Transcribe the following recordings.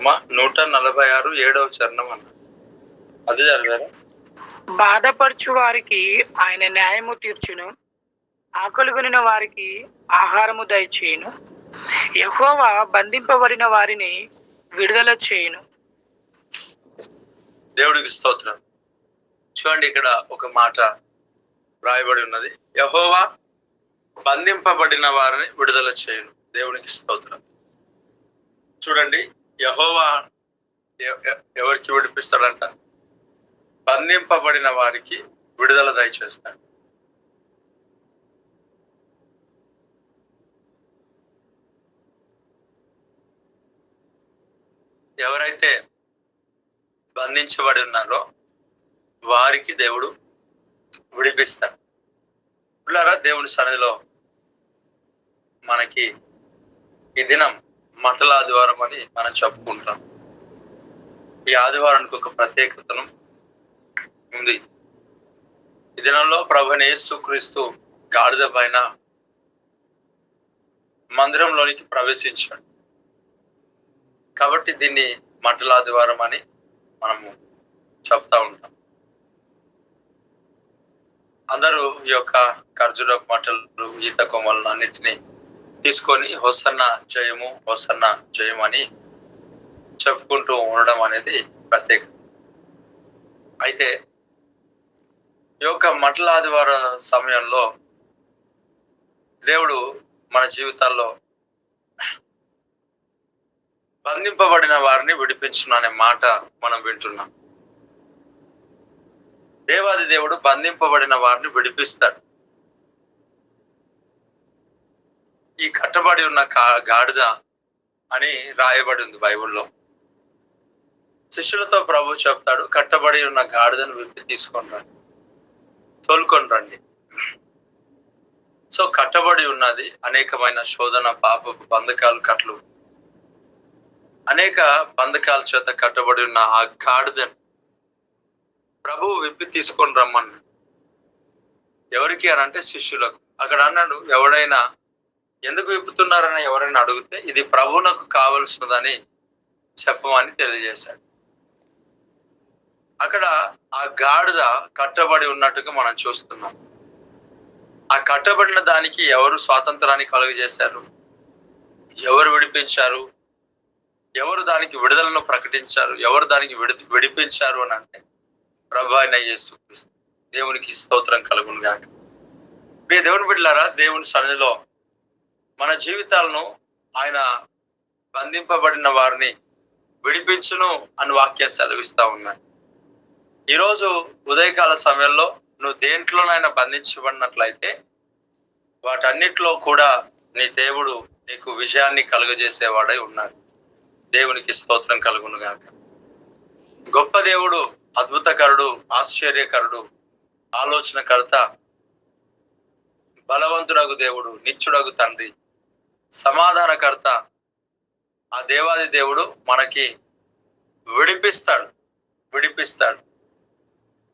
మా 146 7వ చరణం అన్న అది చదివారా? బాధపరచు వారికి ఆయన న్యాయము తీర్చును, ఆకలిగొనిన వారికి ఆహారము దయచేయును. యెహోవా బంధింపబడిన వారిని విడుదల చేయును. దేవుడికి స్తోత్రం. చూడండి, ఇక్కడ ఒక మాట రాయబడి ఉన్నది, యెహోవా బంధింపబడిన వారిని విడుదల చేయును. దేవునికి స్తోత్రం. చూడండి, యెహోవా ఎవరికి విడిపిస్తాడంట? బంధింపబడిన వారికి విడుదల దయచేస్తాడు. ఎవరైతే బంధించబడి ఉన్నారో వారికి దేవుడు విడిపిస్తాడు. పిల్లరా, దేవుని సన్నిధిలో మనకి ఈ దినం మంటల ఆదివారం అని మనం చెప్పుకుంటాం. ఈ ఆదివారానికి ఒక ప్రత్యేకతను ఉంది. ఈ దినంలో ప్రభువైన యేసుక్రీస్తు గాడిద పైన మందిరంలోనికి ప్రవేశించాడు. కాబట్టి దీన్ని మంటల ఆదివారం అని మనము చెప్తా ఉంటాం. అందరూ ఈ యొక్క ఖర్జూర మంటలు, ఈత కొమ్మలను అన్నిటినీ తీసుకొని హోసన్న జయము, హోసన్న జయము అని చెప్పుకుంటూ ఉండడం అనేది ప్రత్యేక. అయితే ఈ యొక్క మంటల ఆదివార సమయంలో దేవుడు మన జీవితాల్లో బంధింపబడిన వారిని విడిపించును అనే మాట మనం వింటున్నాం. దేవాది దేవుడు బంధింపబడిన వారిని విడిపిస్తాడు. ఈ కట్టబడి ఉన్న గాడిద అని రాయబడి ఉంది బైబిల్లో. శిష్యులతో ప్రభు చెప్తాడు, కట్టబడి ఉన్న గాడిదను విప్పి తీసుకొని రండి, తోలుకొని రండి. సో కట్టబడి ఉన్నది అనేకమైన శోధన, పాపపు బంధకాలు, కట్లు, అనేక బంధకాల చేత కట్టబడి ఉన్న ఆ గాడిదను ప్రభువు విప్పి తీసుకొని రమ్మని. ఎవరికి అని అంటే శిష్యులకు. అక్కడ అన్నాడు, ఎవడైనా ఎందుకు విప్పుతున్నారని ఎవరైనా అడిగితే ఇది ప్రభువునకు కావలసినదని చెప్పమని తెలియజేశాడు. అక్కడ ఆ గాడిద కట్టబడి ఉన్నట్టుగా మనం చూస్తున్నాం. ఆ కట్టబడిన దానికి ఎవరు స్వాతంత్రాన్ని కలుగజేశారు? ఎవరు విడిపించారు? ఎవరు దానికి విడుదలను ప్రకటించారు? ఎవరు దానికి విడిపించారు అని అంటే ప్రభు అయిన యేసుక్రీస్తు. దేవునికి స్తోత్రం కలుగును గాక. దేవుని బిడ్డలారా, దేవుని సన్నిధిలో మన జీవితాలను ఆయన బంధింపబడిన వారిని విడిపించును అని వాక్యం సెలవిస్తా ఉన్నాడు. ఈరోజు ఉదయకాల సమయంలో నువ్వు దేంట్లోనైనా బంధించబడినట్లయితే వాటన్నిటిలో కూడా నీ దేవుడు నీకు విజయాన్ని కలుగజేసేవాడై ఉన్నాడు. దేవునికి స్తోత్రం కలుగును గాక. గొప్ప దేవుడు, అద్భుతకరుడు, ఆశ్చర్యకరుడు, ఆలోచనకర్త, బలవంతుడగు దేవుడు, నిత్యుడగు తండ్రి, సమాధానకర్త, ఆ దేవాది దేవుడు మనకి విడిపిస్తాడు.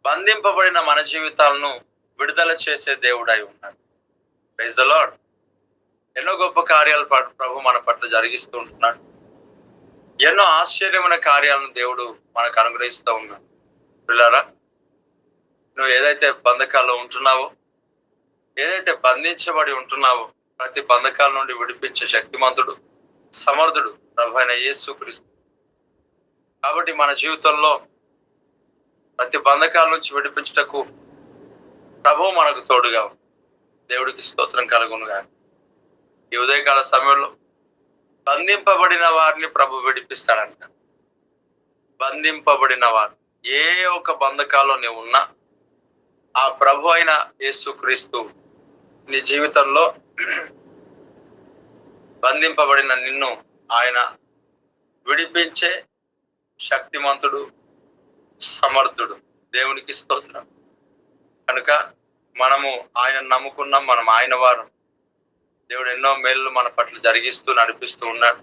బంధింపబడిన మన జీవితాలను విడుదల చేసే దేవుడై ఉన్నాడు. Praise the lord. ఎన్నో గొప్ప కార్యాలు ప్రభు మన పట్ల జరిగిస్తూ ఉంటున్నాడు. ఎన్నో ఆశ్చర్యమైన కార్యాలను దేవుడు మనకు అనుగ్రహిస్తూ ఉన్నాడు. పిల్లారా, నువ్వు ఏదైతే బంధకాల్లో ఉంటున్నావో, ఏదైతే బంధించబడి ఉంటున్నావో, ప్రతి బంధకాల నుండి విడిపించే శక్తిమంతుడు, సమర్థుడు ప్రభు అయిన యేసుక్రీస్తు. కాబట్టి మన జీవితంలో ప్రతి బంధకాల నుంచి విడిపించుటకు ప్రభు మనకు తోడుగా. దేవుడికి స్తోత్రం కలుగునుగా. ఈ ఉదయకాల సమయంలో బంధింపబడిన వారిని ప్రభు విడిపిస్తాడంట. బంధింపబడిన వారు ఏ ఒక్క బంధకాల్లో నీవు ఉన్నా, ఆ ప్రభు అయిన యేసుక్రీస్తు నీ జీవితంలో బంధింపబడిన నిన్ను ఆయన విడిపించే శక్తిమంతుడు, సమర్థుడు. దేవునికి స్తోత్రం. కనుక మనము ఆయన నమ్ముకున్నాం, మనం ఆయన వారు. దేవుడు ఎన్నో మేలు మన పట్ల జరిగిస్తూ నడిపిస్తూ ఉన్నాడు.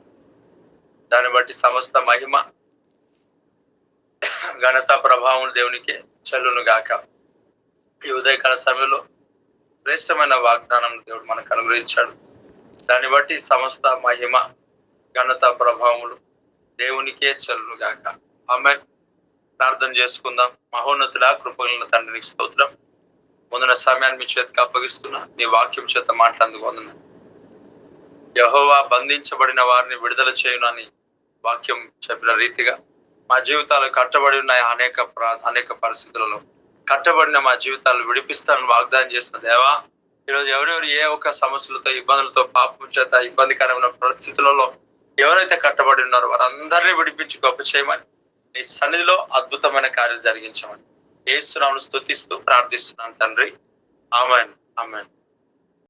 దాన్ని బట్టి సమస్త మహిమ, ఘనత, ప్రభావం దేవునికి చెల్లును గాక. ఈ ఉదయకాల సమయంలో శ్రేష్టమైన వాగ్దానం దేవుడు మనకు అనుగ్రహించాడు. దాన్ని బట్టి సమస్త మహిమ ఘనత ప్రభావములు దేవునికే చెల్లును గాక. ఆమేన్. ప్రార్థన చేసుకుందాం. మహోన్నతుడా, కృపగల తండ్రికి స్తోత్రం. ముందున సమయాన్ని మీ చేతికి అప్పగిస్తున్నా. నీ వాక్యం చేత మాట్లాడేందుకు వందనాలు. యెహోవా బంధించబడిన వారిని విడుదల చేయునని వాక్యం చెప్పిన రీతిగా మా జీవితాలు కట్టబడి ఉన్న అనేక పరిస్థితులలో కట్టబడిన మా జీవితాలు విడిపిస్తానని వాగ్దానం చేసిన దేవా, ఈరోజు ఎవరెవరు ఏ ఒక్క సమస్యలతో, ఇబ్బందులతో, పాపం చేత ఇబ్బందికరమైన పరిస్థితులలో ఎవరైతే కట్టబడి ఉన్నారో వారందరినీ విడిపించి గొప్ప చేయమని, నీ సన్నిధిలో అద్భుతమైన కార్యాలు జరిగించమని యేసు నామములో స్తుతిస్తూ ప్రార్థిస్తున్నాను తండ్రి. ఆమేన్. ఆమేన్.